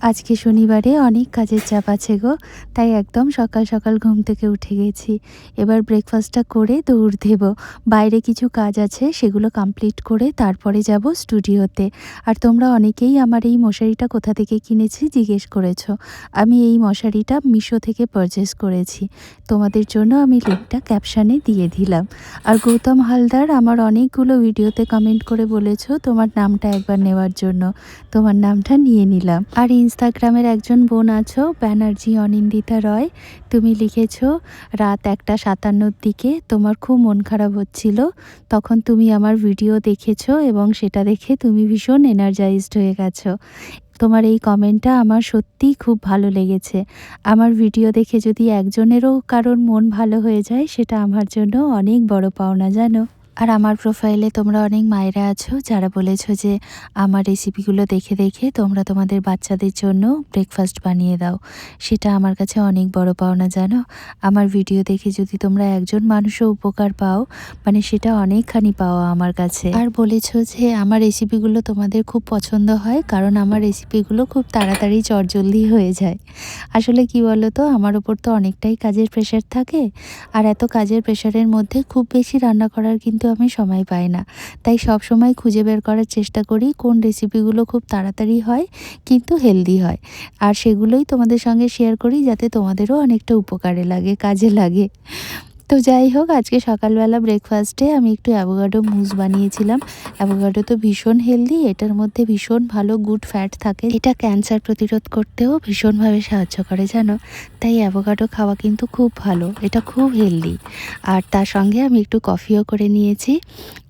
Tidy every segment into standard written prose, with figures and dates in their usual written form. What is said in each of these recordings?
আজকে শনিবারে অনেক কাজের চাপ আছে গো, তাই একদম সকাল সকাল ঘুম থেকে উঠে গেছি। এবার ব্রেকফাস্টটা করে দৌড় দেব। বাইরে কিছু কাজ আছে, সেগুলো কমপ্লিট করে তারপরে যাব স্টুডিওতে। আর তোমরা অনেকেই আমার এই মশারিটা কোথা থেকে কিনেছি জিজ্ঞেস করেছো। আমি এই মশারিটা মিশো থেকে পারচেস করেছি। তোমাদের জন্য আমি লিঙ্কটা ক্যাপশনে দিয়ে দিলাম। আর গৌতম হালদার আমার অনেকগুলো ভিডিওতে কমেন্ট করে বলেছো তোমার নামটা একবার নেওয়ার জন্য। তোমার নামটা নিয়ে নিলাম। আর ইনস্টাগ্রামের একজন বোন আছো, ব্যানার্জি অনিন্দিতা রয়, তুমি লিখেছো রাত 1:57 দিকে তোমার খুব মন খারাপ হচ্ছিল, তখন তুমি আমার ভিডিও দেখেছো এবং সেটা দেখে তুমি ভীষণ এনার্জাইজড হয়ে গেছো। তোমার এই কমেন্টটা আমার সত্যিই খুব ভালো লেগেছে। আমার ভিডিও দেখে যদি একজনেরও কারোর মন ভালো হয়ে যায়, সেটা আমার জন্য অনেক বড় পাওনা জানো। আর আমার প্রোফাইলে তোমরা অনেক মায়েরা আছো যারা বলেছো যে আমার রেসিপিগুলো দেখে দেখে তোমরা তোমাদের বাচ্চাদের জন্য ব্রেকফাস্ট বানিয়ে দাও। সেটা আমার কাছে অনেক বড় পাওনা জানো। আমার ভিডিও দেখে যদি তোমরা একজন মানুষও উপকার পাও, মানে সেটা অনেকখানি পাওয়া আমার কাছে। আর বলেছো যে আমার রেসিপিগুলো তোমাদের খুব পছন্দ হয়, কারণ আমার রেসিপিগুলো খুব তাড়াতাড়ি চটজলদি হয়ে যায়। আসলে কি বলো তো, আমার ওপর তো অনেকটাই কাজের প্রেশার থাকে, আর এত কাজের প্রেশারের মধ্যে খুব বেশি রান্না করার কিন্তু আমি সময় পাই না। তাই সব সময় খুঁজে বের করার চেষ্টা করি কোন রেসিপিগুলো খুব তাড়াতাড়ি হয় কিন্তু হেলদি হয়, আর সেগুলোই তোমাদের সঙ্গে শেয়ার করি যাতে তোমাদেরও অনেকটা উপকারে লাগে, কাজে লাগে। তো যাই হোক, আজকে সকালবেলা ব্রেকফাস্টে আমি একটু অ্যাভোকাডো মুস বানিয়েছিলাম। অ্যাভোকাডো তো ভীষণ হেলদি, এটার মধ্যে ভীষণ ভালো গুড ফ্যাট থাকে, এটা ক্যান্সার প্রতিরোধ করতেও ভীষণভাবে সাহায্য করে জানো। তাই অ্যাভোকাডো খাওয়া কিন্তু খুব ভালো, এটা খুব হেলদি। আর তার সঙ্গে আমি একটু কফিও করে নিয়েছি।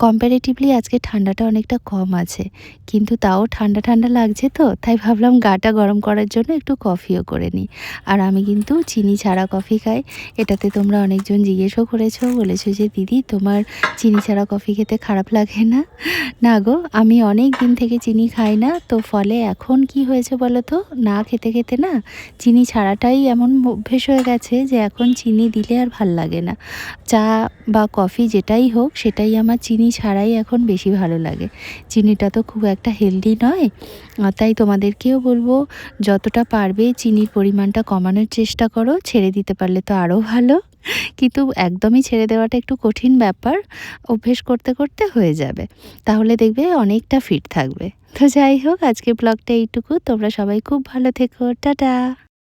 কম্প্যারেটিভলি আজকে ঠান্ডাটা অনেকটা কম আছে, কিন্তু তাও ঠান্ডা ঠান্ডা লাগছে, তো তাই ভাবলাম গাটা গরম করার জন্য একটু কফিও করে নিই। আর আমি কিন্তু চিনি ছাড়া কফি খাই। এটাতে তোমরা অনেকজন জিজ্ঞেসও করেছো, বলেছো যে দিদি তোমার চিনি ছাড়া কফি খেতে খারাপ লাগে না? না গো, আমি অনেক দিন থেকে চিনি খাই না, তো ফলে এখন কি হয়েছে বলো তো, না খেতে খেতে না চিনি ছাড়াটাই এমন অভ্যেস হয়ে গেছে যে এখন চিনি দিলে আর ভাল লাগে না। চা বা কফি যেটাই হোক, সেটাই আমার চিনি ছাড়াই এখন বেশি ভালো লাগে। চিনিটা তো খুব একটা হেলদি নয়, তাই তোমাদেরকেও বলবো যতটা পারবে চিনির পরিমাণটা কমানোর চেষ্টা করো। ছেড়ে দিতে পারলে তো আরও ভালো, কিন্তু একদমই ছেড়ে দেওয়াটা একটু কঠিন ব্যাপার। অভ্যেস করতে করতে হয়ে যাবে, তাহলে দেখবে অনেকটা ফিট থাকবে। তো যাই হোক, আজকের ব্লগটা এইটুকু। তোমরা সবাই খুব ভালো থেকো, টাটা।